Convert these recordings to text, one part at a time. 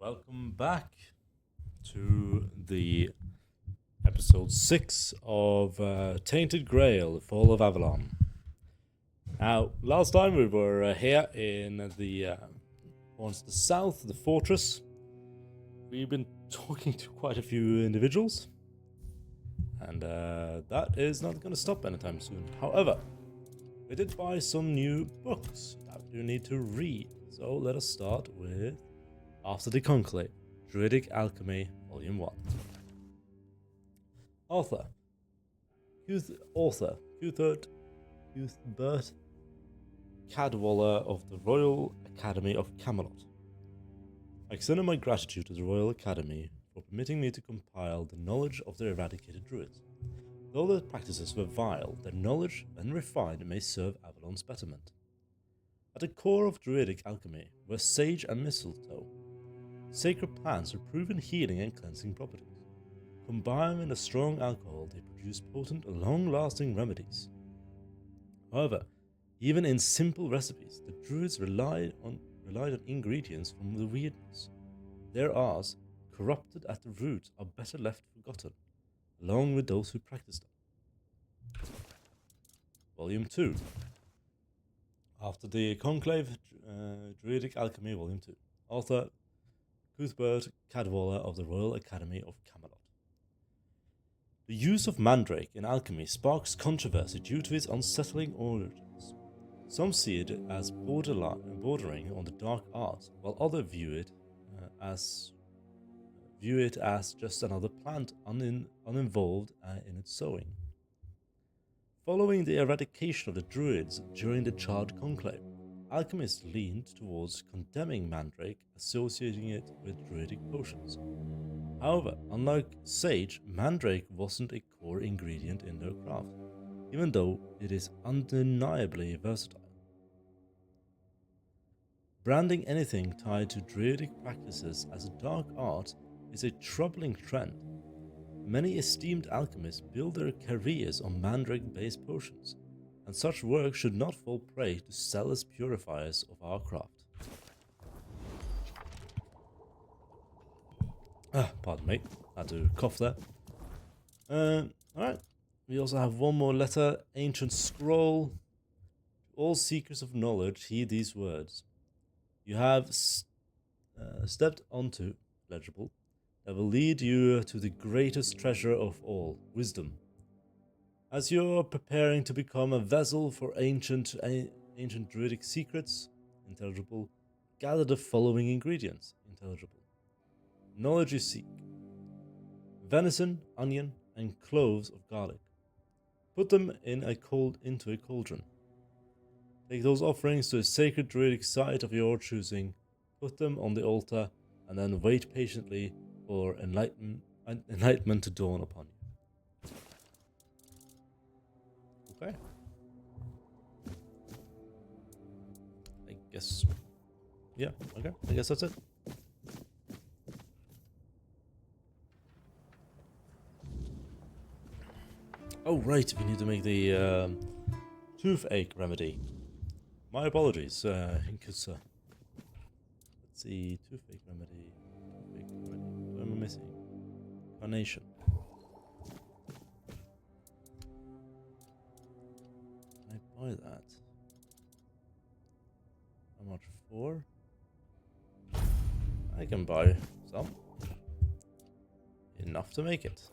Welcome back to the episode 6 of Tainted Grail, the Fall of Avalon. Now, last time we were here in the towards the south, the fortress. We've been talking to quite a few individuals, and that is not going to stop anytime soon. However, we did buy some new books that we need to read, so let us start with After the Conclave, Druidic Alchemy, Volume 1. Author Cuthbert Cadwallader of the Royal Academy of Camelot. I extend my gratitude to the Royal Academy for permitting me to compile the knowledge of their eradicated druids. Though their practices were vile, their knowledge, when refined, may serve Avalon's betterment. At the core of druidic alchemy were sage and mistletoe. Sacred plants with proven healing and cleansing properties. Combined with a strong alcohol, they produce potent, long-lasting remedies. However, even in simple recipes, the druids relied on ingredients from the weirdness. Their arts, corrupted at the root, are better left forgotten, along with those who practice them. Volume 2. After the Conclave, Druidic Alchemy, Volume 2. Author Cuthbert Cadwallader of the Royal Academy of Camelot. The use of mandrake in alchemy sparks controversy due to its unsettling origins. Some see it as bordering on the dark art, while others view it as just another plant uninvolved in its sowing. Following the eradication of the druids during the Charred Conclave, alchemists leaned towards condemning mandrake, associating it with druidic potions. However, unlike sage, mandrake wasn't a core ingredient in their craft, even though it is undeniably versatile. Branding anything tied to druidic practices as a dark art is a troubling trend. Many esteemed alchemists build their careers on mandrake-based potions, and such work should not fall prey to zealous purifiers of our craft. Pardon me, had to cough there. Alright, we also have one more letter, Ancient Scroll. All seekers of knowledge, heed these words. You have stepped onto, legible, that will lead you to the greatest treasure of all, wisdom. As you're preparing to become a vessel for ancient druidic secrets, intelligible, gather the following ingredients, intelligible. Knowledge you seek. Venison, onion, and cloves of garlic. Put them into a cauldron. Take those offerings to a sacred druidic site of your choosing, put them on the altar, and then wait patiently for enlightenment to dawn upon you. Okay. I guess. Yeah, okay. I guess that's it. Oh, right. We need to make the toothache remedy. My apologies. Let's see. Toothache remedy. What am I missing? Carnation. Can I buy that? How much for? I can buy some. Enough to make it.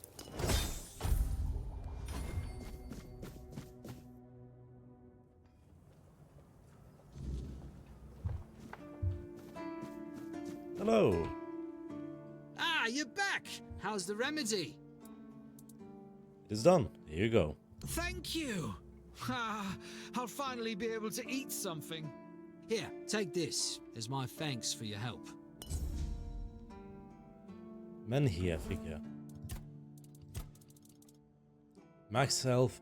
Hello. Ah, you're back! How's the remedy? It is done. Here you go. Thank you! Ah, I'll finally be able to eat something. Here, take this as my thanks for your help. Menhir figure. Max health,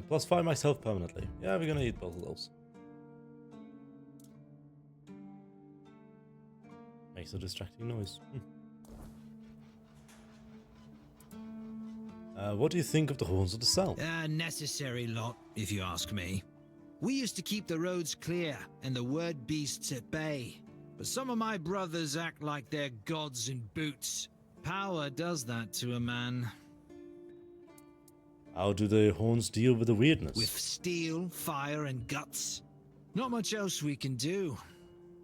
plus 5 max health permanently. Yeah, we're gonna eat both of those. Makes a distracting noise. What do you think of the Horns of the South? A necessary lot, if you ask me. We used to keep the roads clear and the word beasts at bay. but some of my brothers act like they're gods in boots. Power does that to a man. How do the horns deal with the weirdness? With steel, fire, and guts. Not much else we can do.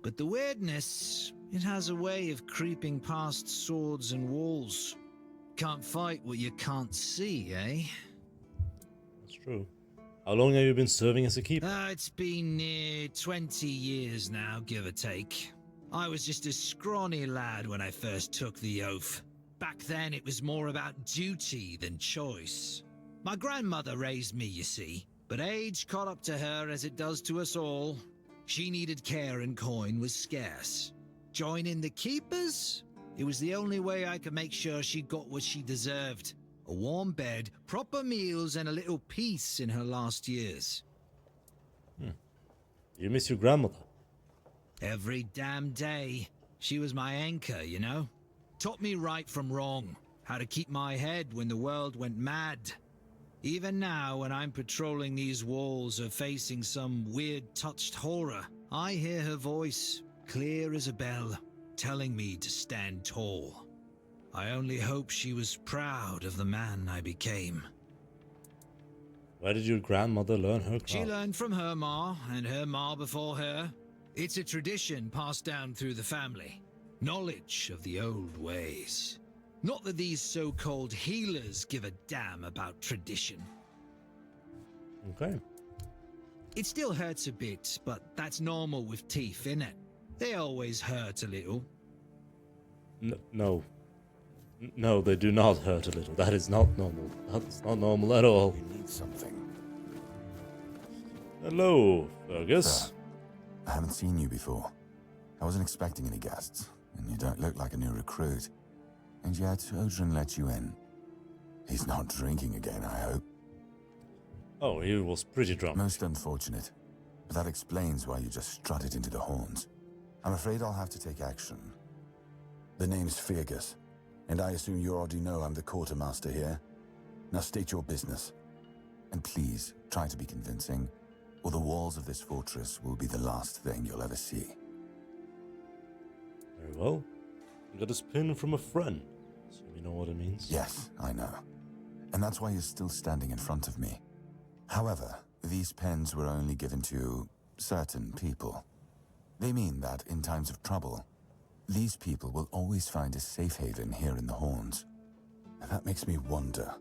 But the weirdness, it has a way of creeping past swords and walls. Can't fight what you can't see, eh? That's true. How long have you been serving as a keeper? It's been near 20 years now, give or take. I was just a scrawny lad when I first took the oath. Back then, it was more about duty than choice. My grandmother raised me, you see, but age caught up to her as it does to us all. She needed care and coin was scarce. Joining the keepers? It was the only way I could make sure she got what she deserved. A warm bed, proper meals, and a little peace in her last years. You miss your grandmother? Every damn day. She was my anchor, you know? Taught me right from wrong, how to keep my head when the world went mad. Even now, when I'm patrolling these walls or facing some weird touched horror, I hear her voice, clear as a bell, telling me to stand tall. I only hope she was proud of the man I became. Where did your grandmother learn her craft? She learned from her ma, and her ma before her. It's a tradition passed down through the family. Knowledge of the old ways. Not that these so-called healers give a damn about tradition. Okay. It still hurts a bit, but that's normal with teeth, innit? They always hurt a little. No. No, they do not hurt a little. That is not normal. That's not normal at all. You need something. Hello, Fergus. Sir, I haven't seen you before. I wasn't expecting any guests, and you don't look like a new recruit. And yet, Odrin let you in. He's not drinking again, I hope. Oh, he was pretty drunk. Most unfortunate. But that explains why you just strutted into the horns. I'm afraid I'll have to take action. The name's Fergus, and I assume you already know I'm the quartermaster here. Now state your business. And please, try to be convincing, or the walls of this fortress will be the last thing you'll ever see. Very well. I got this pin from a friend, so you know what it means. Yes, I know. And that's why you're still standing in front of me. However, these pens were only given to certain people. They mean that in times of trouble, these people will always find a safe haven here in the Horns. And that makes me wonder,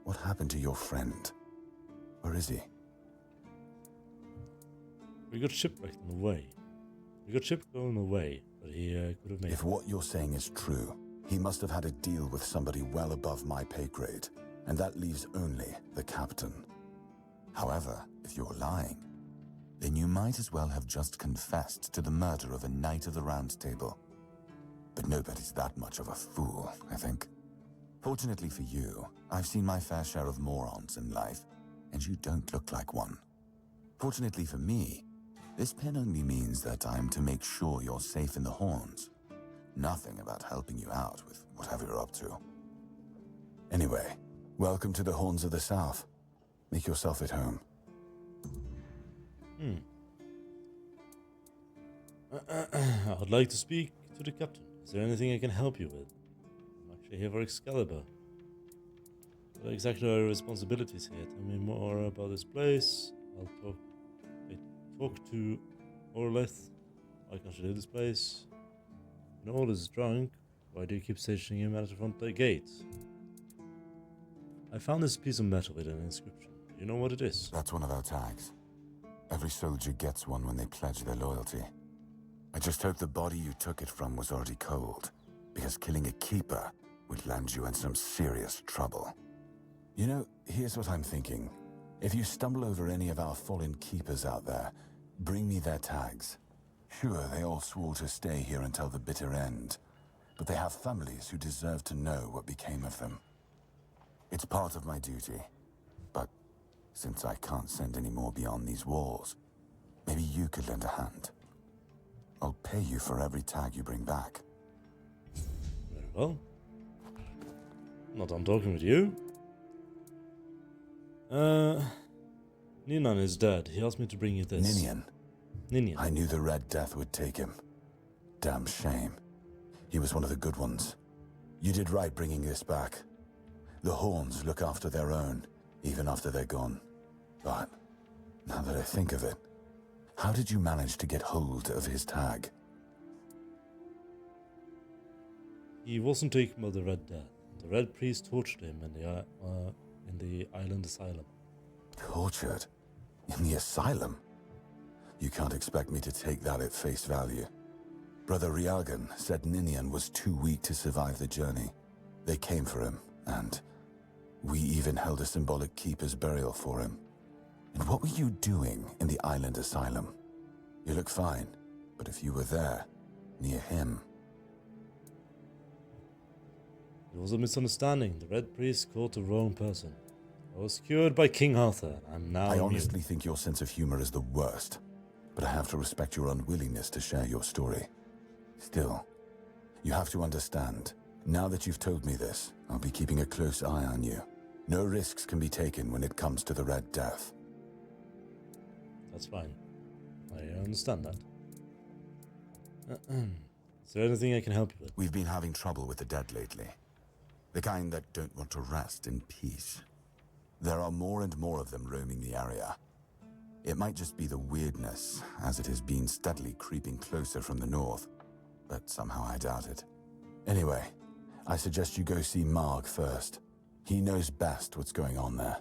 what happened to your friend? Where is he? We got shipwrecked on the way. We got ship going away, but he could have made If what you're saying is true, he must have had a deal with somebody well above my pay grade, and that leaves only the captain. However, if you're lying, then you might as well have just confessed to the murder of a Knight of the Round Table. But nobody's that much of a fool, I think. Fortunately for you, I've seen my fair share of morons in life, and you don't look like one. Fortunately for me, this pen only means that I'm to make sure you're safe in the Horns. Nothing about helping you out with whatever you're up to. Anyway, welcome to the Horns of the South. Make yourself at home. I'd like to speak to the captain. Is there anything I can help you with? I'm actually here for Excalibur. What exactly are your responsibilities here? Tell me more about this place. I talk to Orleth. Why can't you leave this place? When Orleth is drunk, why do you keep stationing him at the front gate? I found this piece of metal with an inscription. Do you know what it is? That's one of our tags. Every soldier gets one when they pledge their loyalty. I just hope the body you took it from was already cold, because killing a keeper would land you in some serious trouble. You know, here's what I'm thinking. If you stumble over any of our fallen keepers out there, bring me their tags. Sure, they all swore to stay here until the bitter end, but they have families who deserve to know what became of them. It's part of my duty, but since I can't send any more beyond these walls, maybe you could lend a hand. I'll pay you for every tag you bring back. Very well. I'm not done talking with you. Ninan is dead. He asked me to bring you this. Ninian. Ninian. I knew the Red Death would take him. damn shame. He was one of the good ones. You did right bringing this back. The Horns look after their own, even after they're gone. But, now that I think of it, how did you manage to get hold of his tag? He wasn't taken by the Red Death. The Red Priest tortured him in the island asylum. Tortured? In the asylum? You can't expect me to take that at face value. Brother Riagan said Ninian was too weak to survive the journey. They came for him, and we even held a symbolic keeper's burial for him. And what were you doing in the island asylum? You look fine, but if you were there, near him... It was a misunderstanding. The Red Priest caught the wrong person. I was cured by King Arthur. I'm now I immune. honestly think your sense of humor is the worst, but I have to respect your unwillingness to share your story. Still, you have to understand, now that you've told me this, I'll be keeping a close eye on you. No risks can be taken when it comes to the Red Death. That's fine. I understand that. Is there anything I can help you with? We've been having trouble with the dead lately. The kind that don't want to rest in peace. There are more and more of them roaming the area. It might just be the weirdness, as it has been steadily creeping closer from the north, but somehow I doubt it. Anyway, I suggest you go see Marg first. He knows best what's going on there.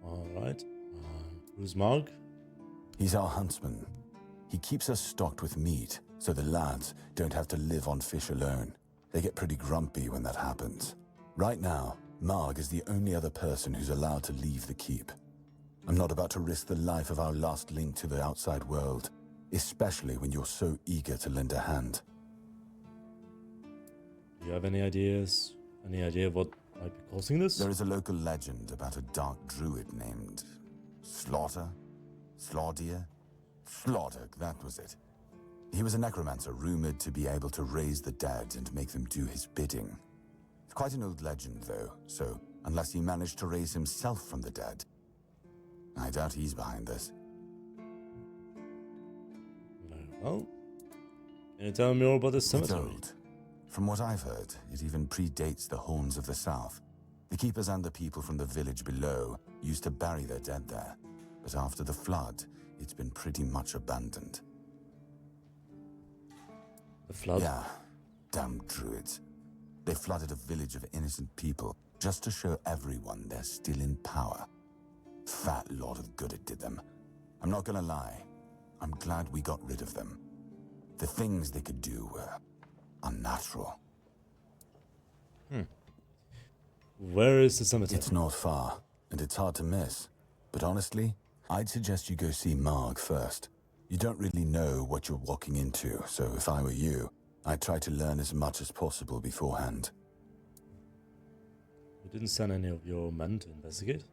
Alright. Who's Marg? He's our huntsman. He keeps us stocked with meat, so the lads don't have to live on fish alone. They get pretty grumpy when that happens. Right now, Marg is the only other person who's allowed to leave the keep. I'm not about to risk the life of our last link to the outside world, especially when you're so eager to lend a hand. Do you have any ideas? Any idea what might be causing this? There is a local legend about a dark druid named... Slaughter? Slaudier? Slaughter, that was it. He was a necromancer rumored to be able to raise the dead and make them do his bidding. It's quite an old legend, though, so unless he managed to raise himself from the dead, I doubt he's behind this. Very well. Can you tell me more about this It's cemetery? old. From what I've heard, it even predates the Horns of the South. The keepers and the people from the village below used to bury their dead there, but after the flood, it's been pretty much abandoned. The flood? Yeah, damn druids. They flooded a village of innocent people just to show everyone they're still in power. Fat lot of good it did them. I'm not gonna lie, I'm glad we got rid of them. The things they could do were unnatural. Where is the cemetery? It's not far, and it's hard to miss. But honestly, I'd suggest you go see Marg first. You don't really know what you're walking into, so if I were you, I'd try to learn as much as possible beforehand. You didn't send any of your men to investigate?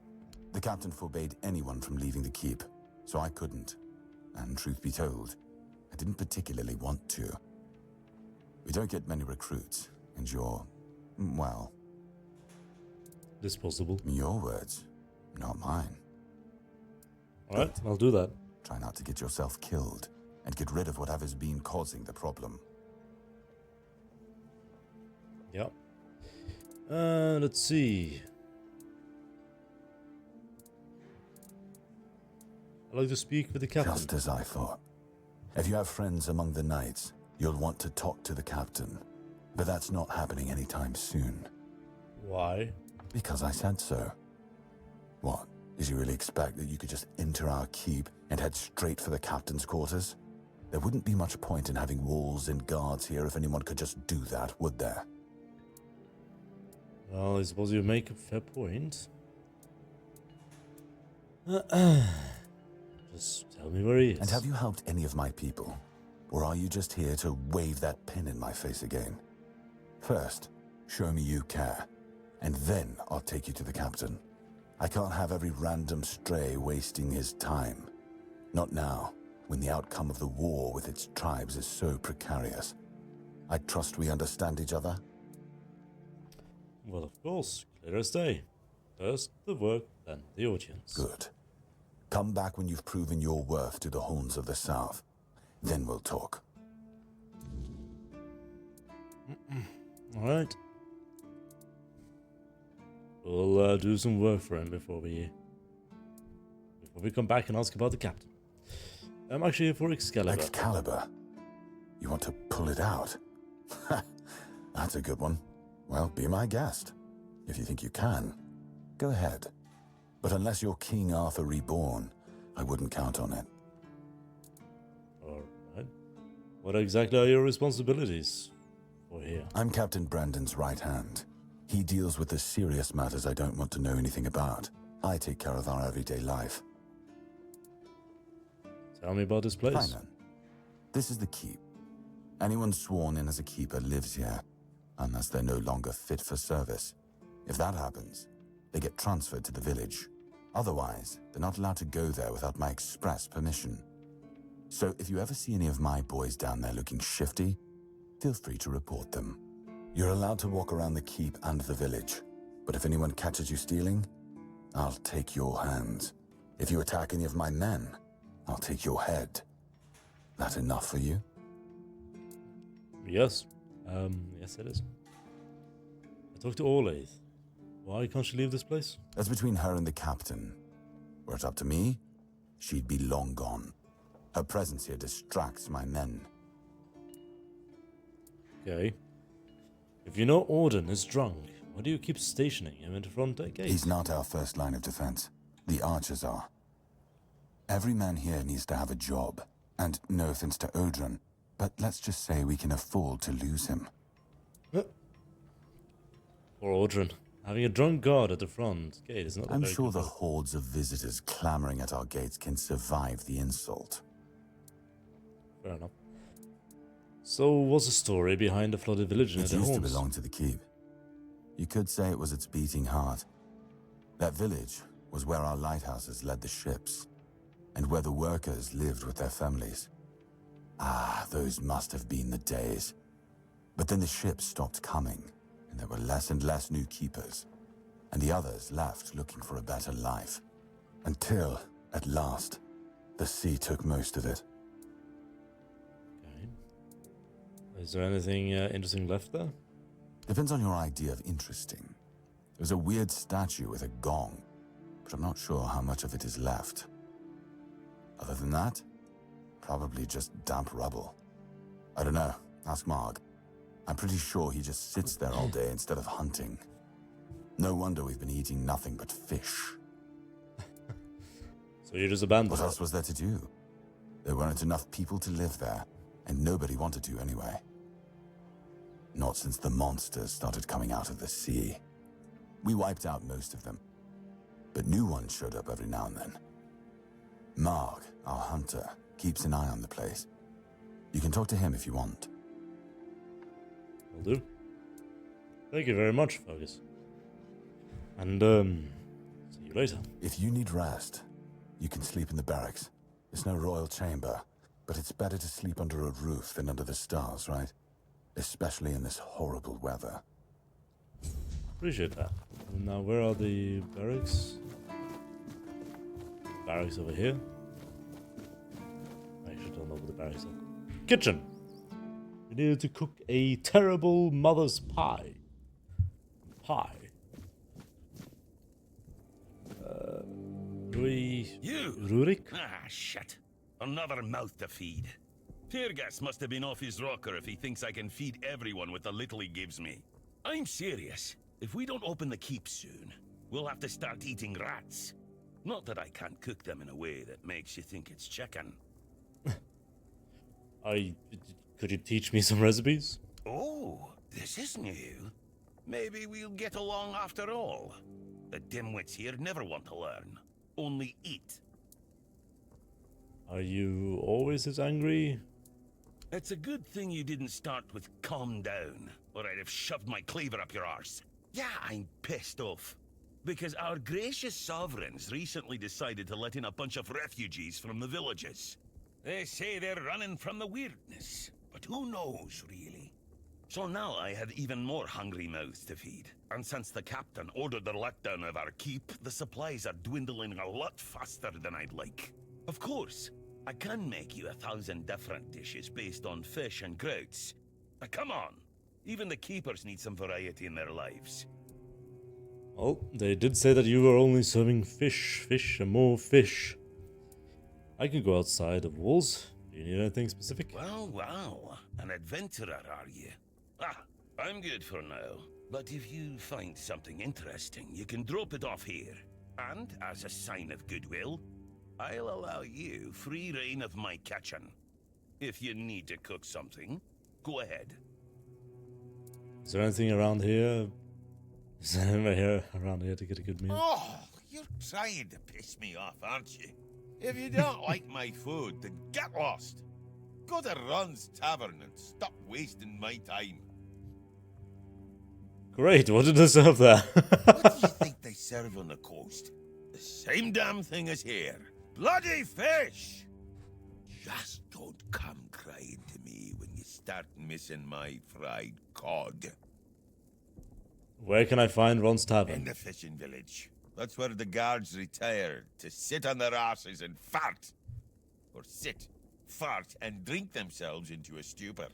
The captain forbade anyone from leaving the keep, so I couldn't. And truth be told, I didn't particularly want to. We don't get many recruits, and you're, well, Disposable. your words, not mine. Alright, I'll do that. Try not to get yourself killed, and get rid of whatever's been causing the problem. Yep. Let's see. I'd like to speak with the captain. Just as I thought. If you have friends among the knights, you'll want to talk to the captain. But that's not happening anytime soon. Why? Because I said so. What? Did you really expect that you could just enter our keep and head straight for the captain's quarters? There wouldn't be much point in having walls and guards here if anyone could just do that, would there? Well, I suppose you make a fair point. Just tell me where he is. And have you helped any of my people? Or are you just here to wave that pin in my face again? First, show me you care, and then I'll take you to the captain. I can't have every random stray wasting his time. Not now, when the outcome of the war with its tribes is so precarious. I trust we understand each other? Well, of course, clear as day. First the work, then the audience. Good. Come back when you've proven your worth to the Horns of the South. Then we'll talk. Alright. We'll do some work for him before we come back and ask about the captain. I'm actually here for Excalibur. Excalibur? You want to pull it out? That's a good one. Well, be my guest. If you think you can, go ahead. But unless you're King Arthur reborn, I wouldn't count on it. Alright. What exactly are your responsibilities for here? I'm Captain Brandon's right hand. He deals with the serious matters I don't want to know anything about. I take care of our everyday life. Tell me about this place. Fine then. This is the keep. Anyone sworn in as a keeper lives here, unless they're no longer fit for service. If that happens, they get transferred to the village. Otherwise, they're not allowed to go there without my express permission. So if you ever see any of my boys down there looking shifty, feel free to report them. You're allowed to walk around the keep and the village, but if anyone catches you stealing, I'll take your hands. If you attack any of my men, I'll take your head. That enough for you? Yes. Yes it is. I talked to Orlaith. Why can't she leave this place? That's between her and the captain. Were it up to me, she'd be long gone. Her presence here distracts my men. Okay. If you know Auden is drunk, why do you keep stationing him at the front gate? He's not our first line of defense. The archers are. Every man here needs to have a job. And no offense to Odrin, but let's just say we can afford to lose him. Poor Audrin. Having a drunk guard at the front gate is not a I'm very sure good the look. hordes of visitors clamoring at our gates can survive the insult. Fair enough. So, what's the story behind the flooded village near It the used to Horns? belong to the keep. You could say it was its beating heart. That village was where our lighthouses led the ships, and where the workers lived with their families. Ah, those must have been the days. But then the ships stopped coming, and there were less and less new keepers, and the others left looking for a better life. Until, at last, the sea took most of it. Okay. Is there anything interesting left there? Depends on your idea of interesting. There's a weird statue with a gong, but I'm not sure how much of it is left. Other than that, probably just damp rubble. I don't know, ask Marg. I'm pretty sure he just sits there all day instead of hunting. No wonder we've been eating nothing but fish. So you just abandoned What it? else was there to do? There weren't enough people to live there, and nobody wanted to anyway. Not since the monsters started coming out of the sea. We wiped out most of them, but new ones showed up every now and then. Marg, our hunter, keeps an eye on the place. You can talk to him if you want. Will do. Thank you very much, Fergus. And, see you later. If you need rest, you can sleep in the barracks. It's no royal chamber, but it's better to sleep under a roof than under the stars, right? Especially in this horrible weather. Appreciate that. And now, where are the barracks? Barracks over here. I actually don't know what the barracks are. Kitchen! We needed to cook a terrible mother's pie. You! Rurik? Ah, shit. Another mouth to feed. Teargas must have been off his rocker if he thinks I can feed everyone with the little he gives me. I'm serious. If we don't open the keep soon, we'll have to start eating rats. Not that I can't cook them in a way that makes you think it's chicken. Could you teach me some recipes? Oh, this is new. Maybe we'll get along after all. The dimwits here never want to learn. Only eat. Are you always as angry? It's a good thing you didn't start with calm down, or I'd have shoved my cleaver up your arse. Yeah, I'm pissed off. Because our gracious sovereigns recently decided to let in a bunch of refugees from the villages. They say they're running from the weirdness, but who knows, really? So now I have even more hungry mouths to feed. And since the captain ordered the letdown of our keep, the supplies are dwindling a lot faster than I'd like. Of course, I can make you 1,000 different dishes based on fish and grouts. Come on, even the keepers need some variety in their lives. Well, they did say that you were only serving fish, and more fish. I can go outside the walls. Do you need anything specific? Well, an adventurer, are you? I'm good for now. But if you find something interesting, you can drop it off here. And as a sign of goodwill, I'll allow you free reign of my kitchen. If you need to cook something, go ahead. Is there anything around here? Is there anywhere around here to get a good meal? Oh, you're trying to piss me off, aren't you? If you don't like my food, then get lost. Go to Ron's Tavern and stop wasting my time. Great, what did they serve there? What do you think they serve on the coast? The same damn thing as here. Bloody fish! Just don't come crying to me when you start missing my fried cod. Where can I find Ron's In Tavern? the fishing village. That's where the guards retire to sit on their asses and fart. Or sit, fart, and drink themselves into a stupor.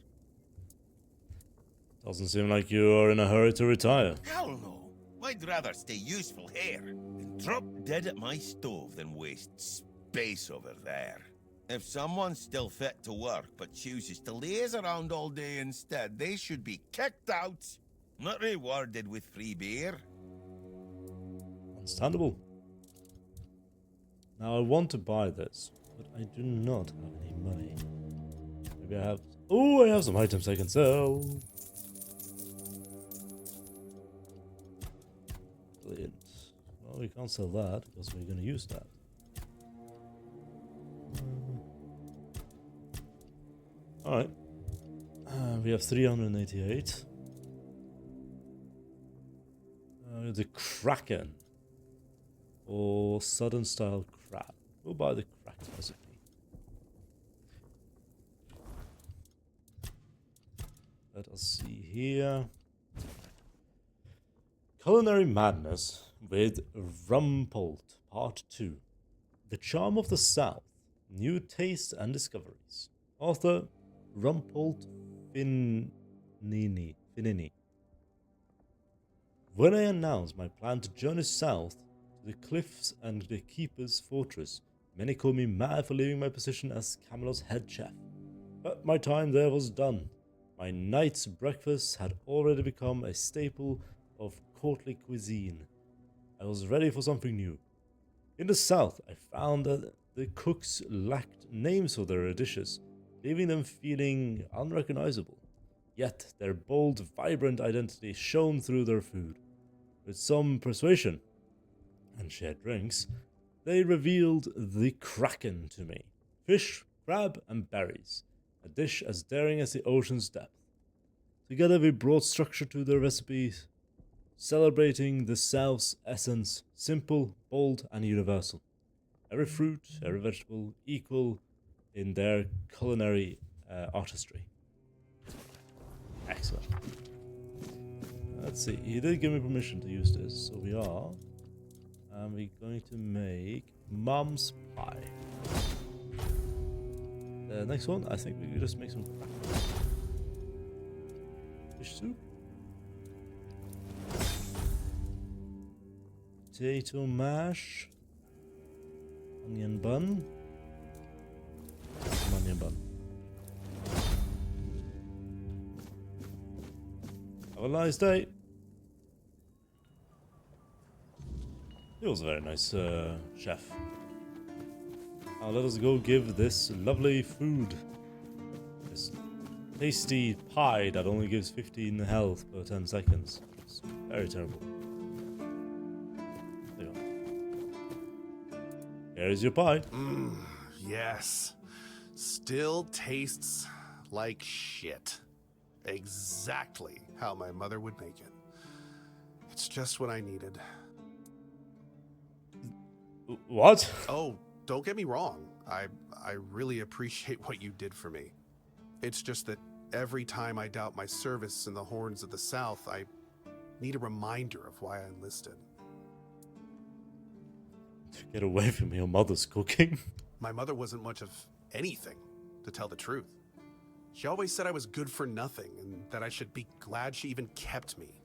Doesn't seem like you are in a hurry to retire. Hell no. I'd rather stay useful here and drop dead at my stove than waste space over there. If someone's still fit to work but chooses to laze around all day instead, they should be kicked out, not rewarded with free beer. Understandable. Now I want to buy this, but I do not have any money. Maybe I have... Oh, I have some items I can sell. Brilliant. Well, we can't sell that because we're going to use that. Alright. We have 388. The Kraken. Or Southern style crab. We'll buy the Kraken recipe. Let us see here. Culinary Madness with Rumpolt, Part 2. The Charm of the South. New Tastes and Discoveries. Author Rumpolt Finini. When I announced my plan to journey south to the cliffs and the Keeper's fortress, many called me mad for leaving my position as Camelot's head chef. But my time there was done. My night's breakfast had already become a staple of courtly cuisine. I was ready for something new. In the south, I found that the cooks lacked names for their dishes, leaving them feeling unrecognizable. Yet their bold, vibrant identity shone through their food. With some persuasion and shared drinks, they revealed the Kraken to me. Fish, crab, and berries. A dish as daring as the ocean's depth. Together we brought structure to their recipes, celebrating the South's essence, simple, bold, and universal. Every fruit, every vegetable, equal in their culinary artistry. Excellent. Let's see, he did give me permission to use this, so we are. And we're going to make Mom's Pie. The next one, I think we could just make some fish soup. Potato mash. Onion bun. Some onion bun. Have a nice day. He was a very nice chef. Now let us go give this lovely food, this tasty pie that only gives 15 health per 10 seconds. It's very terrible. There you go. Here is your pie. Yes. Still tastes like shit. Exactly how my mother would make it. It's just what I needed. What? Oh, don't get me wrong. I really appreciate what you did for me. It's just that every time I doubt my service in the Horns of the South, I need a reminder of why I enlisted. Get away from your mother's cooking. My mother wasn't much of anything, to tell the truth. She always said I was good for nothing and that I should be glad she even kept me.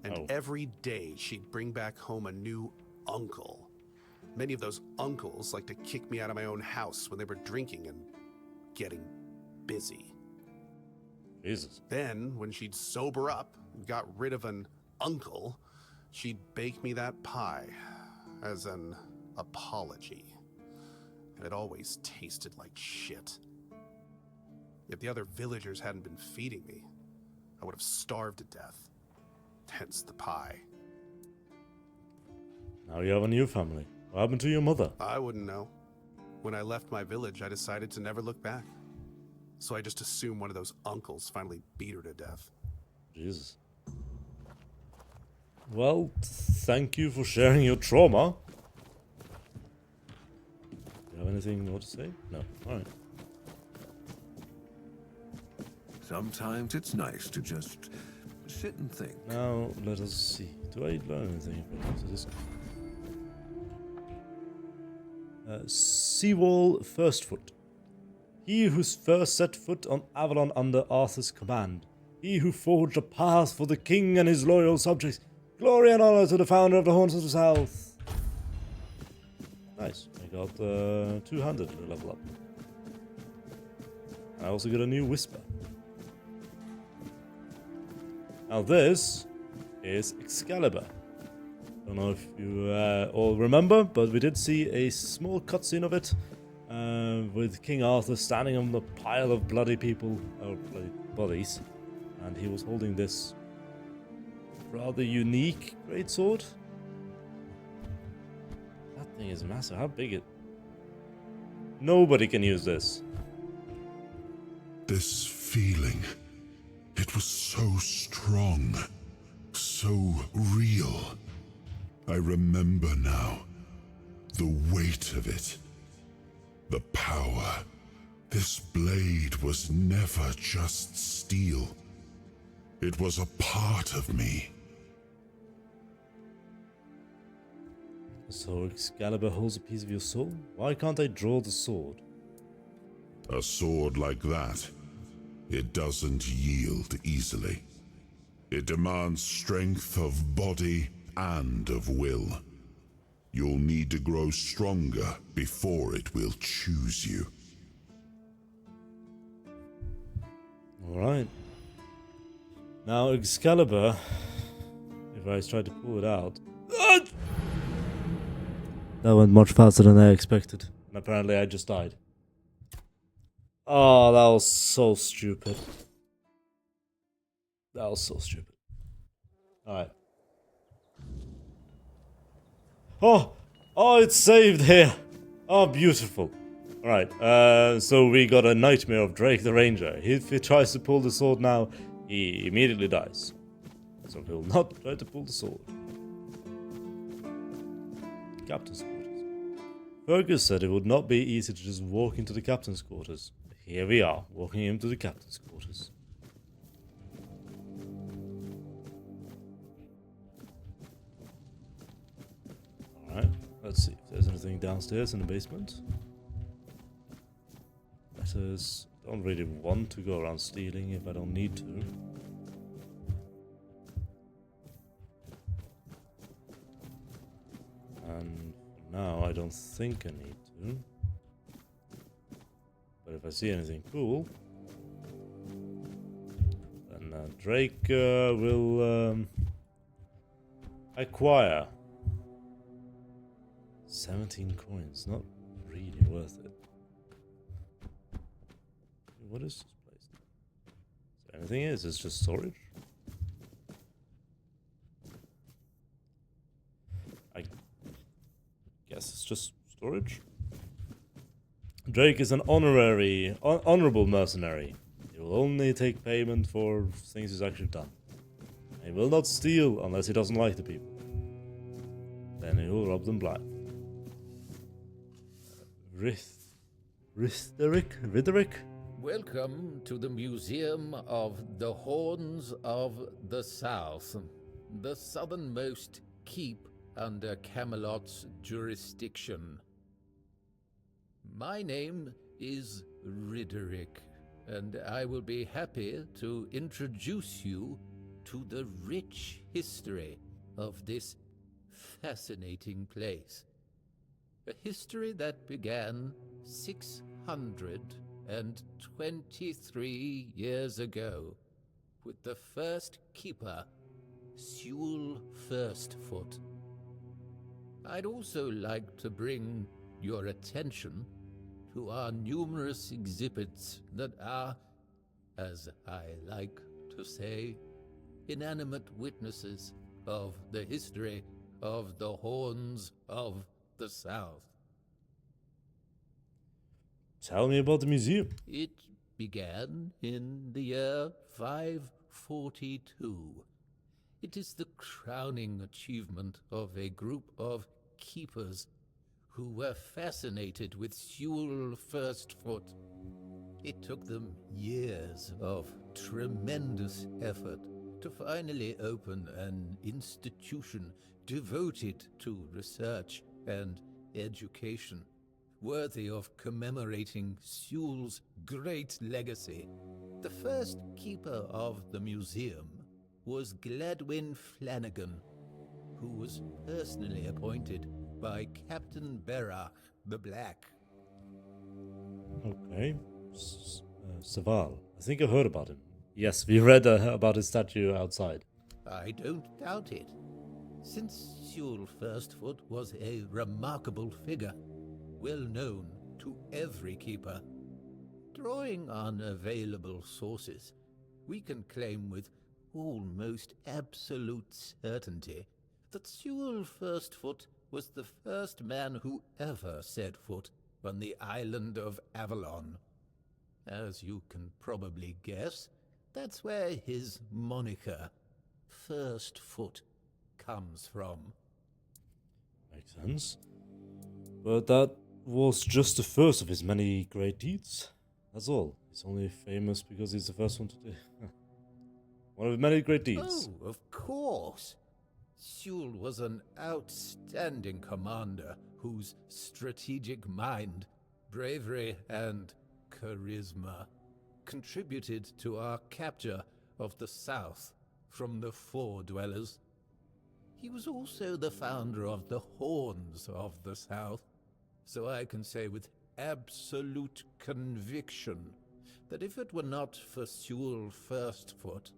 And every day she'd bring back home a new uncle. Many of those uncles like to kick me out of my own house when they were drinking and getting busy. Jesus. Then, when she'd sober up and got rid of an uncle, she'd bake me that pie as an apology. And it always tasted like shit. If the other villagers hadn't been feeding me, I would have starved to death. Hence the pie. Now you have a new family. What happened to your mother? I wouldn't know. When I left my village, I decided to never look back. So I just assumed one of those uncles finally beat her to death. Jesus. Well, thank you for sharing your trauma. Do you have anything more to say? No. Alright. Sometimes it's nice to just sit and think. Now, let us see. Do I learn anything from this? Seawall Firstfoot. He who first set foot on Avalon under Arthur's command. He who forged a path for the king and his loyal subjects. Glory and honor to the founder of the Horns of the South. Nice. I got 200 to level up. I also got a new Whisper. Now this is Excalibur. Don't know if you all remember, but we did see a small cutscene of it with King Arthur standing on the pile of bloody people, or bloody bodies, and he was holding this rather unique greatsword. That thing is massive. How big it? Nobody can use this. This feeling, it was so strong, so real. I remember now, the weight of it, the power. This blade was never just steel. It was a part of me. So Excalibur holds a piece of your soul? Why can't I draw the sword? A sword like that, it doesn't yield easily. It demands strength of body and of will. You'll need to grow stronger before it will choose you. Alright. Now Excalibur, if I try to pull it out... That went much faster than I expected. And apparently I just died. Oh, that was so stupid. That was so stupid. Alright. Oh! Oh, it's saved here! Oh, beautiful. Alright, so we got a nightmare of Drake the Ranger. If he tries to pull the sword now, he immediately dies. So he'll not try to pull the sword. Captain's quarters. Fergus said it would not be easy to just walk into the captain's quarters. Here we are, walking into the captain's quarters. Alright, let's see if there's anything downstairs in the basement. Letters. Don't really want to go around stealing if I don't need to. And for now, I don't think I need to. But if I see anything cool, then Drake will acquire 17 coins. Not really worth it. What is this place? So anything is, it's just storage. I guess it's just storage. Drake is an honorable mercenary. He will only take payment for things he's actually done. He will not steal unless he doesn't like the people. Then he will rob them blind. Ritheric? Welcome to the Museum of the Horns of the South, the southernmost keep under Camelot's jurisdiction. My name is Ridderick, and I will be happy to introduce you to the rich history of this fascinating place. A history that began 623 years ago with the first keeper, Sewell Firstfoot. I'd also like to bring your attention to our numerous exhibits that are, as I like to say, inanimate witnesses of the history of the Horns of the South. Tell me about the museum. It began in the year 542. It is the crowning achievement of a group of keepers who were fascinated with Sewell Firstfoot. It took them years of tremendous effort to finally open an institution devoted to research and education, worthy of commemorating Sewell's great legacy. The first keeper of the museum was Gladwin Flanagan, who was personally appointed by Captain Berach the Black. Okay. Saval. I think I heard about him. Yes, we read about his statue outside. I don't doubt it. Since Sewell Firstfoot was a remarkable figure, well known to every keeper, drawing on available sources, we can claim with almost absolute certainty that Sewell Firstfoot was the first man who ever set foot on the island of Avalon. As you can probably guess, that's where his moniker, Firstfoot, comes from. Makes sense. But that was just the first of his many great deeds. That's all. He's only famous because he's the first one to do. One of his many great deeds. Oh, of course. Sewell was an outstanding commander whose strategic mind, bravery, and charisma contributed to our capture of the South from the Four Dwellers. He was also the founder of the Horns of the South, so I can say with absolute conviction that if it were not for Sewell Firstfoot,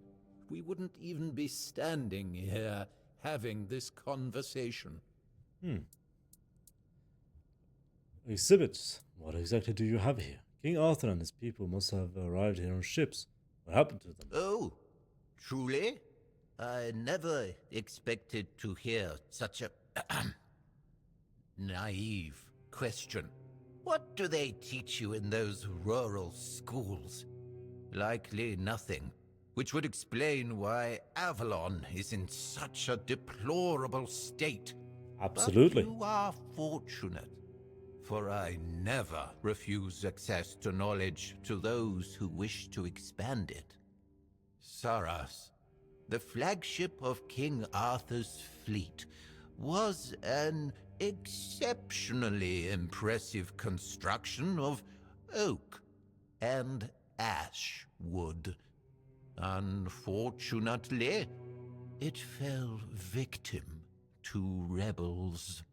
we wouldn't even be standing here having this conversation. Exhibits. What exactly do you have here? King Arthur and his people must have arrived here on ships. What happened to them? Oh, truly? I never expected to hear such a naive question. What do they teach you in those rural schools? Likely nothing, which would explain why Avalon is in such a deplorable state. Absolutely. But you are fortunate, for I never refuse access to knowledge to those who wish to expand it. Saras, the flagship of King Arthur's fleet, was an exceptionally impressive construction of oak and ash wood. Unfortunately, it fell victim to rebels.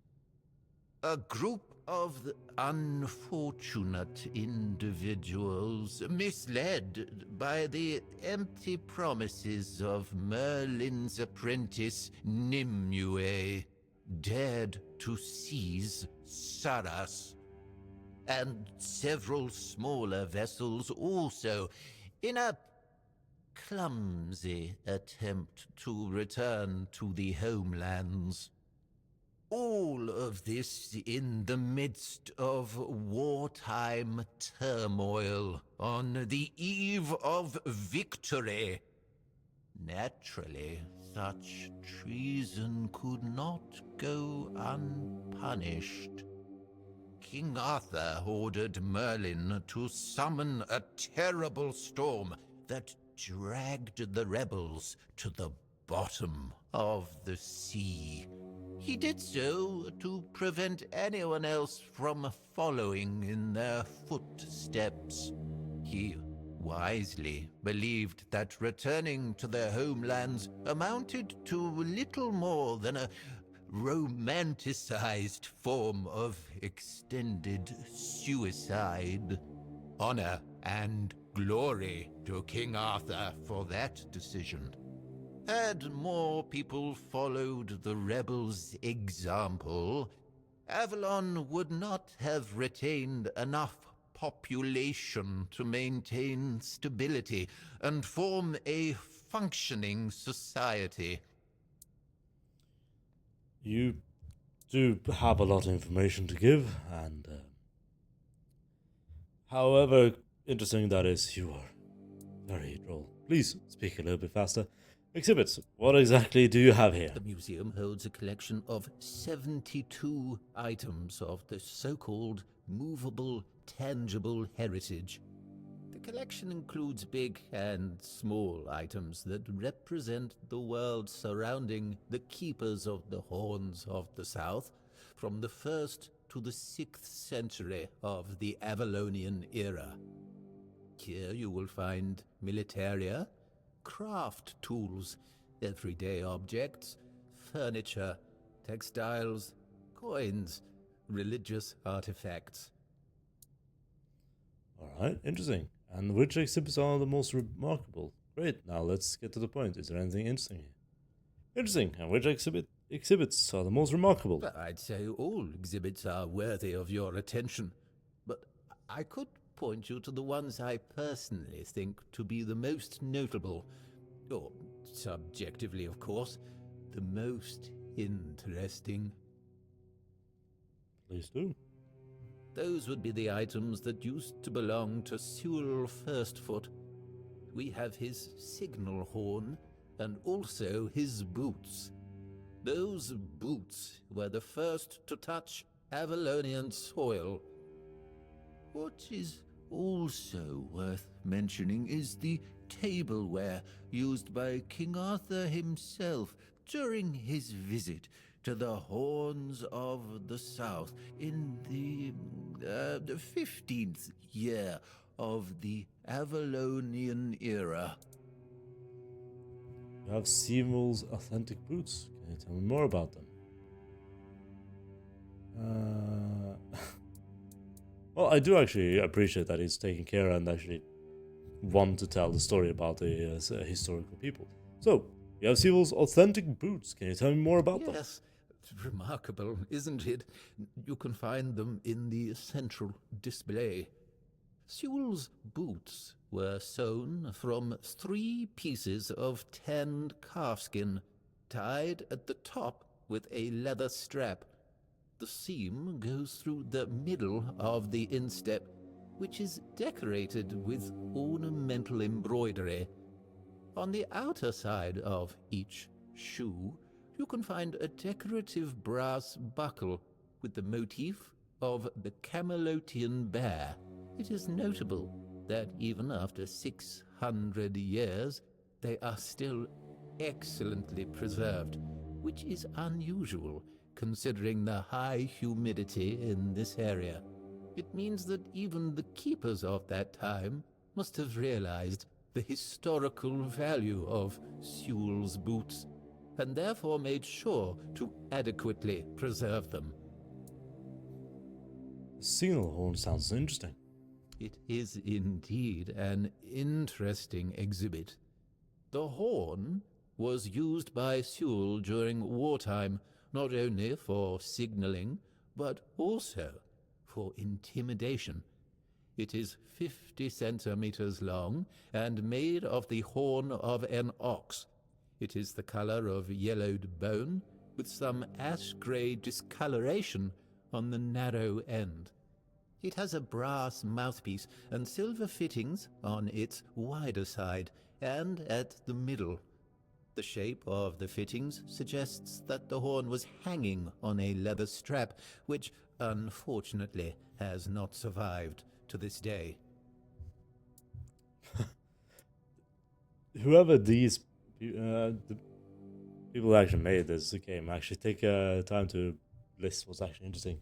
A group of unfortunate individuals, misled by the empty promises of Merlin's apprentice Nimue, dared to seize Saras, and several smaller vessels also, in a clumsy attempt to return to the homelands. All of this in the midst of wartime turmoil on the eve of victory. Naturally, such treason could not go unpunished. King Arthur ordered Merlin to summon a terrible storm that dragged the rebels to the bottom of the sea, He did so to prevent anyone else from following in their footsteps. He wisely believed that returning to their homelands amounted to little more than a romanticized form of extended suicide. Honor and glory to King Arthur for that decision. Had more people followed the rebels' example, Avalon would not have retained enough population to maintain stability and form a functioning society. You do have a lot of information to give, and however interesting that is, you are very droll. Please speak a little bit faster. Exhibits, what exactly do you have here? The museum holds a collection of 72 items of the so-called movable, tangible heritage. The collection includes big and small items that represent the world surrounding the keepers of the Horns of the South from the 1st to the 6th century of the Avalonian era. Here you will find militaria, craft tools, everyday objects, furniture, textiles, coins, religious artifacts. Alright, interesting. And which exhibits are the most remarkable? Great, now let's get to the point. Is there anything interesting here? Interesting, and which exhibits are the most remarkable? I'd say all exhibits are worthy of your attention, but I could point you to the ones I personally think to be the most notable, or subjectively, of course, the most interesting. Please do. Those would be the items that used to belong to Sewell Firstfoot. We have his signal horn and also his boots. Those boots were the first to touch Avalonian soil. What is also worth mentioning is the tableware used by King Arthur himself during his visit to the Horns of the South in the 15th year of the Avalonian era. You have Seymour's authentic boots. Can you tell me more about them? Well, I do actually appreciate that he's taking care and actually want to tell the story about the historical people. So, you have Sewell's authentic boots. Can you tell me more about them? Yes, it's remarkable, isn't it? You can find them in the central display. Sewell's boots were sewn from 3 pieces of tanned calfskin, tied at the top with a leather strap. The seam goes through the middle of the instep, which is decorated with ornamental embroidery. On the outer side of each shoe, you can find a decorative brass buckle with the motif of the Camelotian bear. It is notable that even after 600 years, they are still excellently preserved, which is unusual considering the high humidity in this area. It means that even the keepers of that time must have realized the historical value of Sewell's boots, and therefore made sure to adequately preserve them. The signal horn sounds interesting. It is indeed an interesting exhibit. The horn was used by Sewell during wartime, not only for signaling, but also for intimidation. It is 50 centimeters long and made of the horn of an ox. It is the color of yellowed bone, with some ash-gray discoloration on the narrow end. It has a brass mouthpiece and silver fittings on its wider side and at the middle. The shape of the fittings suggests that the horn was hanging on a leather strap, which unfortunately has not survived to this day. Whoever these people who actually made this game actually take time to list what's actually interesting.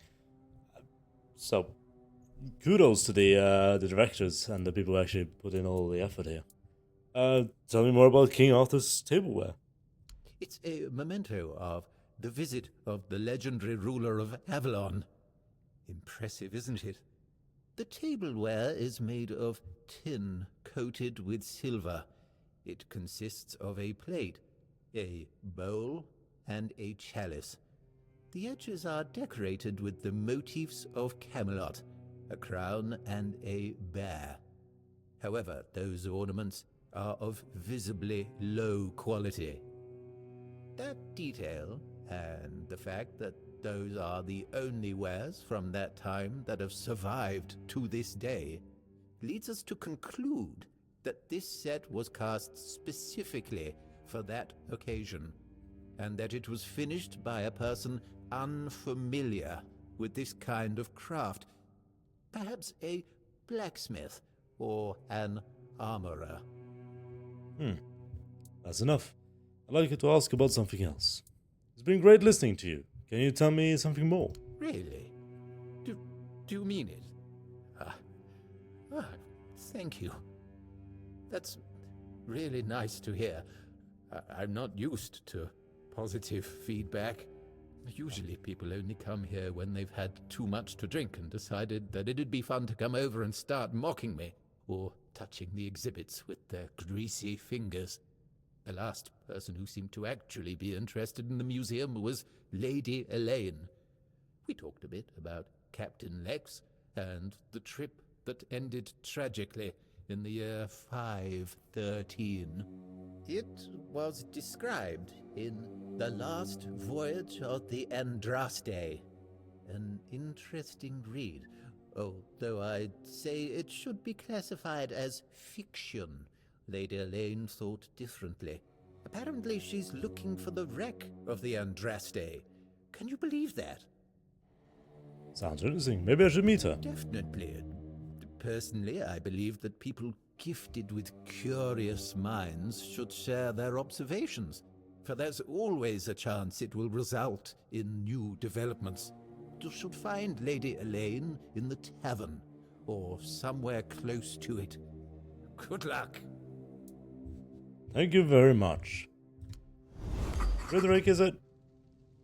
So, kudos to the directors and the people who actually put in all the effort here. Tell me more about King Arthur's tableware. It's a memento of the visit of the legendary ruler of Avalon. Impressive, isn't it? The tableware is made of tin coated with silver. It consists of a plate, a bowl, and a chalice. The edges are decorated with the motifs of Camelot, a crown and a bear. However, those ornaments are of visibly low quality. That detail, and the fact that those are the only wares from that time that have survived to this day, leads us to conclude that this set was cast specifically for that occasion, and that it was finished by a person unfamiliar with this kind of craft, perhaps a blacksmith or an armorer. That's enough. I'd like you to ask about something else. It's been great listening to you. Can you tell me something more? Really? Do you mean it? Thank you. That's really nice to hear. I'm not used to positive feedback. Usually people only come here when they've had too much to drink and decided that it'd be fun to come over and start mocking me, or touching the exhibits with their greasy fingers. The last person who seemed to actually be interested in the museum was Lady Elaine. We talked a bit about Captain Lex and the trip that ended tragically in the year 513. It was described in The Last Voyage of the Andraste. An interesting read, although I'd say it should be classified as fiction. Lady Elaine thought differently. Apparently she's looking for the wreck of the Andraste. Can you believe that? Sounds interesting. Maybe I should meet her. Definitely. Personally, I believe that people gifted with curious minds should share their observations, for there's always a chance it will result in new developments. You should find Lady Elaine in the tavern, or somewhere close to it. Good luck. Thank you very much. Frederick, is it?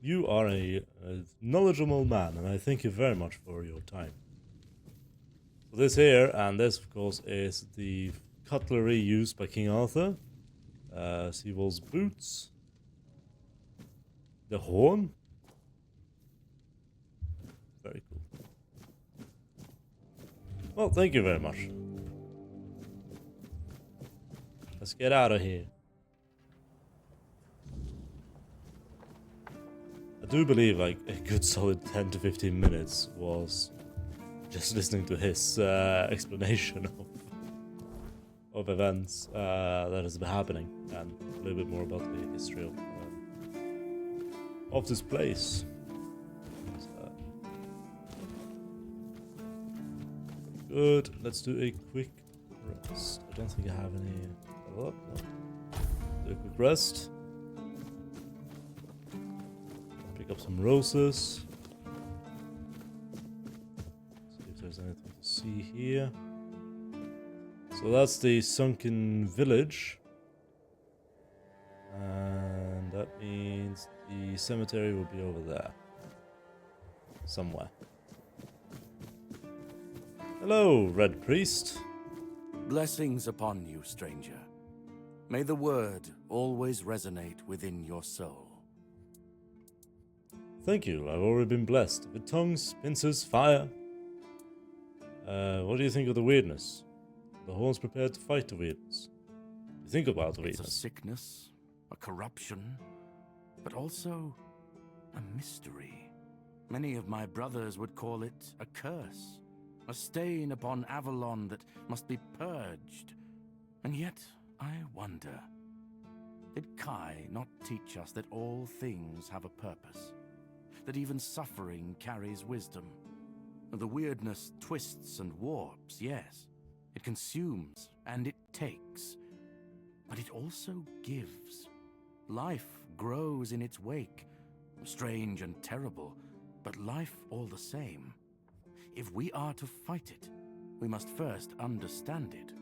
You are a knowledgeable man, and I thank you very much for your time. So this here, and this of course, is the cutlery used by King Arthur. Seawall's boots. The horn. Very cool. Well, thank you very much. Let's get out of here. I do believe like a good solid 10 to 15 minutes was just listening to his explanation of events that has been happening, and a little bit more about the history of this place. Good. Let's do a quick rest. I don't think I have any. No. Do a quick rest. Pick up some roses. See if there's anything to see here. So that's the sunken village. And that means the cemetery will be over there. Somewhere. Hello, Red Priest. Blessings upon you, stranger. May the word always resonate within your soul. Thank you, I've already been blessed. With tongues, pincers, fire. What do you think of the weirdness? The horns prepared to fight the weirdness. You think about the It's a weirdness. sickness, a corruption, but also a mystery. Many of my brothers would call it a curse, a stain upon Avalon that must be purged. And yet, I wonder, did Kai not teach us that all things have a purpose? That even suffering carries wisdom? The weirdness twists and warps, yes. It consumes and it takes. But it also gives. life grows in its wake. Strange and terrible, but life all the same. If we are to fight it, we must first understand it.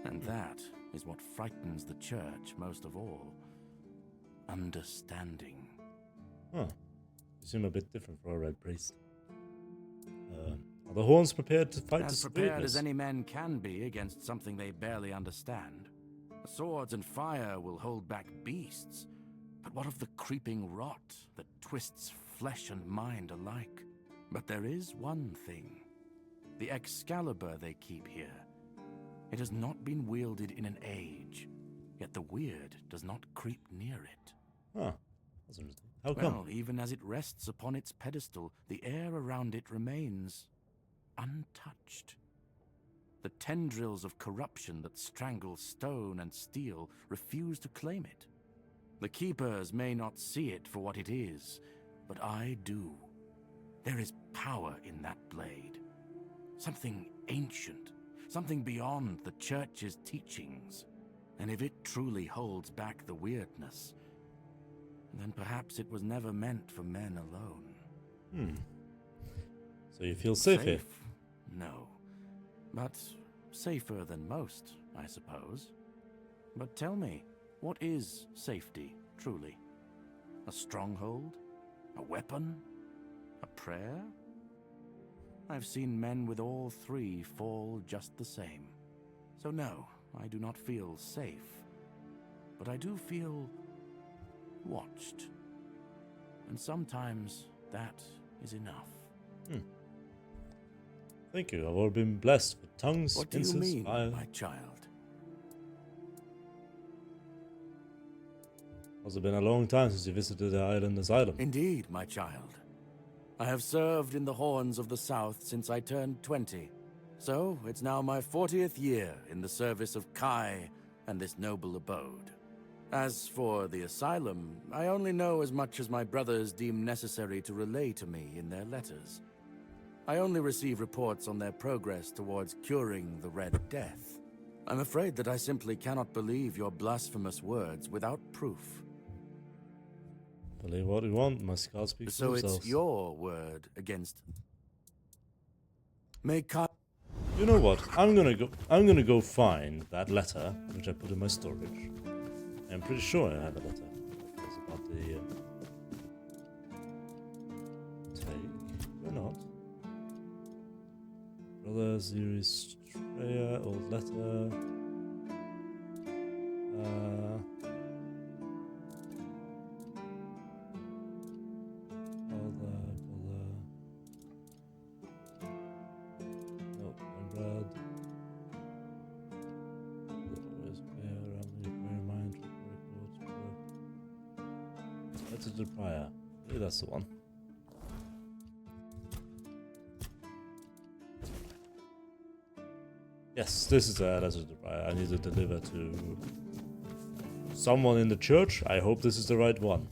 And that is what frightens the church most of all. Understanding. Huh. You seem a bit different for a red priest. Are the horns prepared to fight As the prepared sweetness? as any men can be against something they barely understand. Swords and fire will hold back beasts. But what of the creeping rot that twists flesh and mind alike? But there is one thing. The Excalibur they keep here. It has not been wielded in an age, yet the weird does not creep near it. Huh. That's interesting. How come? Well, even as it rests upon its pedestal, the air around it remains untouched. The tendrils of corruption that strangle stone and steel refuse to claim it. The Keepers may not see it for what it is, but I do. There is power in that blade. Something ancient, something beyond the Church's teachings. And if it truly holds back the weirdness, then perhaps it was never meant for men alone. So you feel safe here? No. But safer than most, I suppose. But tell me, what is safety, truly? A stronghold? A weapon? A prayer? I've seen men with all three fall just the same. So no, I do not feel safe. But I do feel watched. And sometimes that is enough. Thank you. I've all been blessed with tongues, What do you incense, mean, fire. my child? It's been a long time since you visited the island asylum. Indeed, my child. I have served in the Horns of the South since I turned 20. So, it's now my 40th year in the service of Kai and this noble abode. As for the asylum, I only know as much as my brothers deem necessary to relay to me in their letters. I only receive reports on their progress towards curing the Red Death. I'm afraid that I simply cannot believe your blasphemous words without proof. Believe what you want, my scars speak for So themselves. it's your word against... May Kai... You know what? I'm gonna go find that letter which I put in my storage. I'm pretty sure I have a letter. It's about the take. Why not? Brother Zeristraya, old letter. The prior. Maybe that's the one. Yes, this is a letter to the prior. I need to deliver to someone in the church. I hope this is the right one.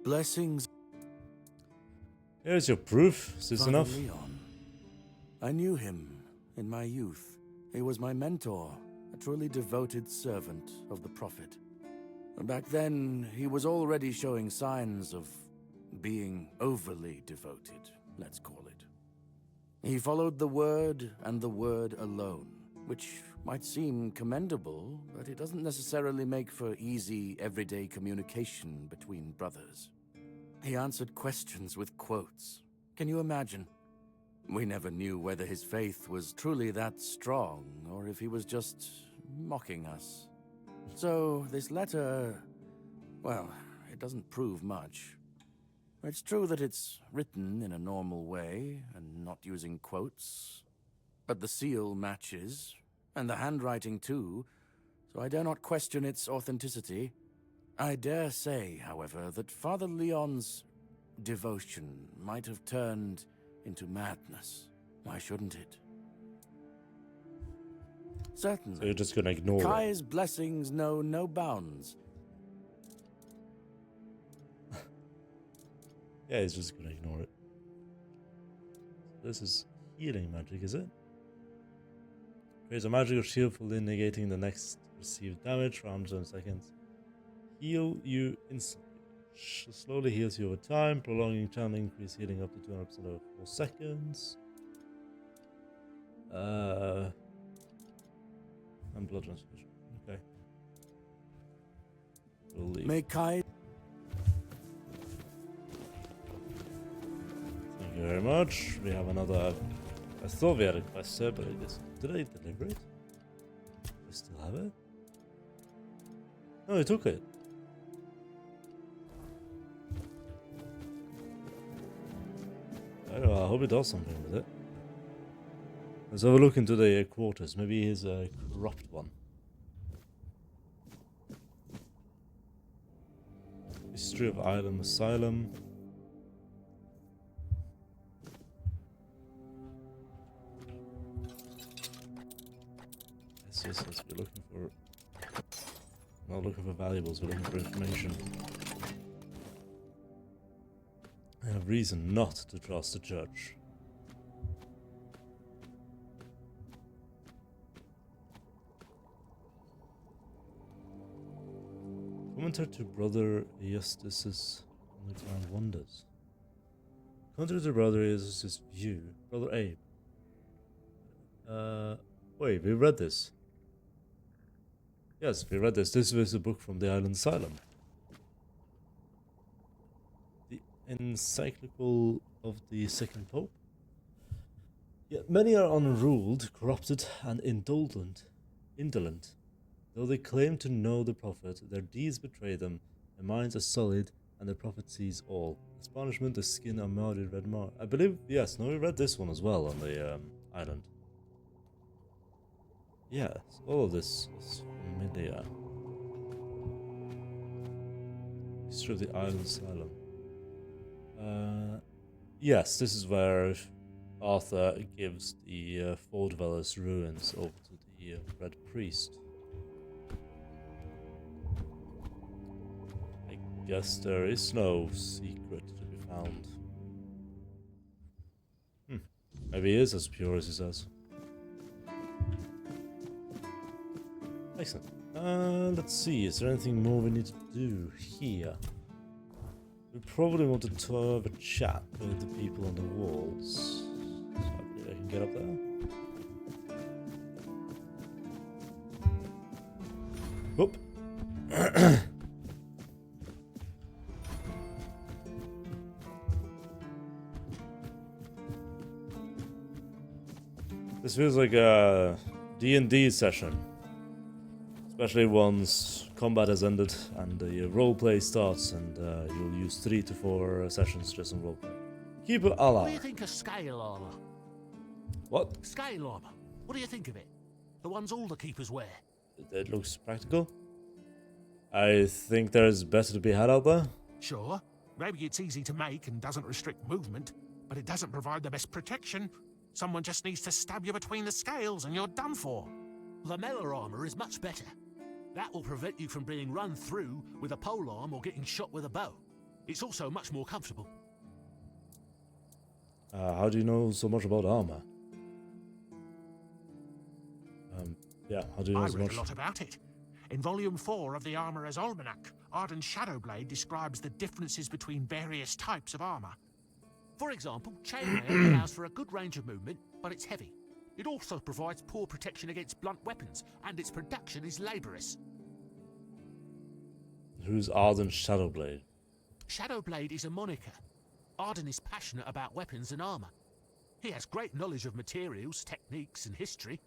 Blessings. Here's your proof. Is this Father enough? Leon. I knew him in my youth. He was my mentor. A truly devoted servant of the Prophet. Back then, he was already showing signs of being overly devoted, let's call it. He followed the word and the word alone, which might seem commendable, but it doesn't necessarily make for easy, everyday communication between brothers. He answered questions with quotes. Can you imagine? We never knew whether his faith was truly that strong, or if he was just mocking us. So, this letter, well, it doesn't prove much. It's true that it's written in a normal way, and not using quotes, but the seal matches, and the handwriting too, so I dare not question its authenticity. I dare say, however, that Father Leon's devotion might have turned into madness. Why shouldn't it? Certainly. So you're just gonna ignore it. Kai's blessings know no bounds. Yeah, he's just gonna ignore it. This is healing magic, is it? Creates a magical shield fully negating the next received damage for 100 seconds. Heal you instantly. Slowly heals you over time, prolonging channel increase healing up to 200% over 4 seconds. And blood transfusion. Okay. We'll leave. Make I. Thank you very much. We have another. I thought we had a quest there, but I guess. Did I deliver it? Do I still have it? No, I took it. I don't know, I hope it does something with it. Let's have a look into the quarters. Maybe he's a corrupt one. History of Island Asylum. Yes, we're looking for... Not looking for valuables, we're looking for information. I have reason not to trust the church. Commentary to Brother Eustace's Underground Wonders. Contrary to Brother Eustace's view, Brother Abe. Wait, we read this. Yes, we read this. This was a book from the Island Asylum. The encyclical of the Second Pope. Yet many are unruled, corrupted, and indolent. Though they claim to know the prophet, their deeds betray them, their minds are sullied, and the prophet sees all. As punishment, the skin are marred in red mark. I believe, yes, no, we read this one as well on the island. Yes, all of this was familiar. History of the Island Asylum. Yes, this is where Arthur gives the Four Dwellers' ruins over to the Red Priest. I guess there is no secret to be found. Maybe he is as pure as he says. Excellent. Let's see, is there anything more we need to do here? We probably want to have a chat with the people on the walls. So I believe I can get up there. Whoop. This feels like a D&D session. Especially once combat has ended and the roleplay starts, and you'll use 3 to 4 sessions just on roleplay. Keeper Allah. What do you think of scale armor? What? Scale armor. What do you think of it? The ones all the keepers wear. It looks practical. I think there's better to be had out there. Sure. Maybe it's easy to make and doesn't restrict movement, but it doesn't provide the best protection. Someone just needs to stab you between the scales and you're done for. The melee armor is much better. That will prevent you from being run through with a polearm or getting shot with a bow. It's also much more comfortable. How do you know so much about armor? Yeah, how do you know so much? I read a lot about it. In Volume 4 of the Armourer's Almanac, Arden Shadowblade describes the differences between various types of armor. For example, chainmail allows for a good range of movement, but it's heavy. It also provides poor protection against blunt weapons, and its production is laborious. Who's Arden Shadowblade? Shadowblade is a moniker. Arden is passionate about weapons and armor. He has great knowledge of materials, techniques, and history.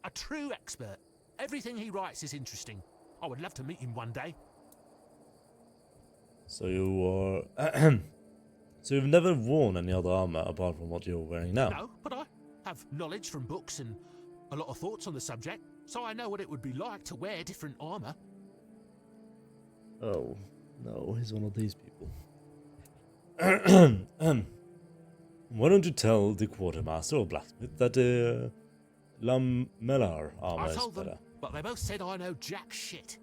A true expert. Everything he writes is interesting. I would love to meet him one day. So you are... So you've never worn any other armor apart from what you're wearing now? No, but I have knowledge from books and a lot of thoughts on the subject, so I know what it would be like to wear different armor. Oh, no, he's one of these people. Why don't you tell the quartermaster or blacksmith that the lamellar armor is told better? them, but they both said I know jack shit.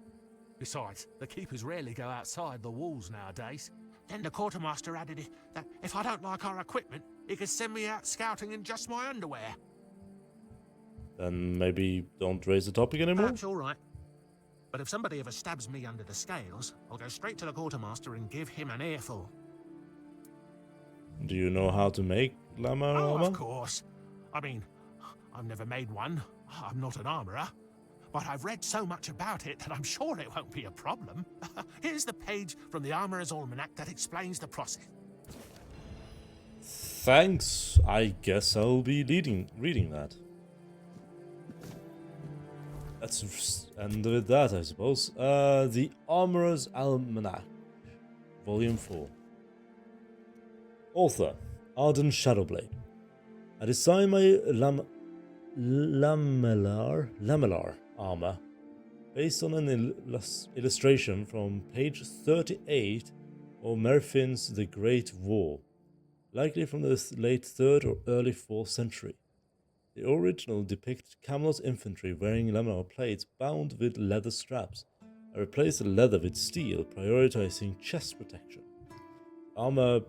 Besides, the keepers rarely go outside the walls nowadays. Then the quartermaster added that if I don't like our equipment, he could send me out scouting in just my underwear. Then maybe don't raise the topic anymore? Perhaps all right. But if somebody ever stabs me under the scales, I'll go straight to the quartermaster and give him an earful. Do you know how to make llama Oh, armor? of course. I mean, I've never made one. I'm not an armorer. But I've read so much about it that I'm sure it won't be a problem. Here's the page from the Armorer's Almanac that explains the process. Thanks. I guess I'll be reading that. Let's end with that, I suppose. The Armorer's Almanac, Volume 4. Author, Arden Shadowblade. I designed my lamellar armor based on an illustration from page 38 of Merfin's The Great War, likely from the late 3rd or early 4th century. The original depicted Camelot infantry wearing lamellar plates bound with leather straps. I replaced the leather with steel, prioritizing chest protection. The armor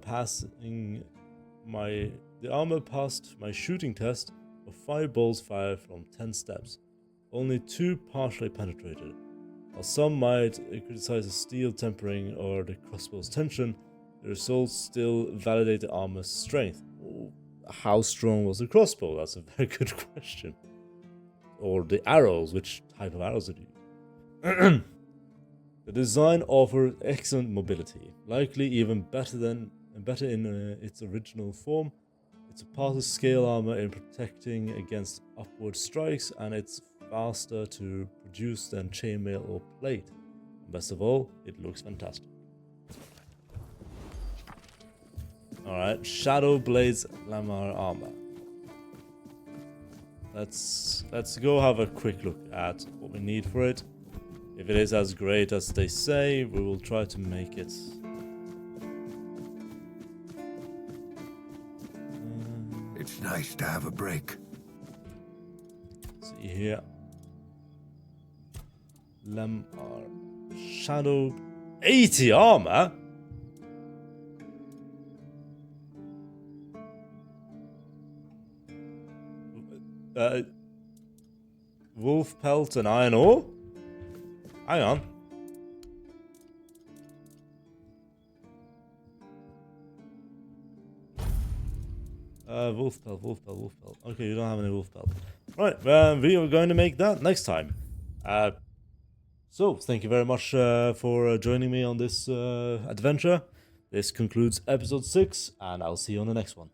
passed my shooting test of 5 bolts fired from 10 steps. Only 2 partially penetrated. While some might criticize the steel tempering or the crossbow's tension, the results still validate the armor's strength. How strong was the crossbow? That's a very good question. Or the arrows, which type of arrows did you use? The design offers excellent mobility, likely even better in its original form. It's a part-scale armor in protecting against upward strikes, and it's faster to produce than chainmail or plate. And best of all, it looks fantastic. Alright, Shadowblade's Lamar armor. Let's go have a quick look at what we need for it. If it is as great as they say, we will try to make it. It's nice to have a break. See here. Lamar Shadow 80 armor? Wolf pelt and iron ore? Hang on. Wolf pelt. Okay, you don't have any wolf pelt. Right, we are going to make that next time. So, thank you very much for joining me on this adventure. This concludes episode 6, and I'll see you on the next one.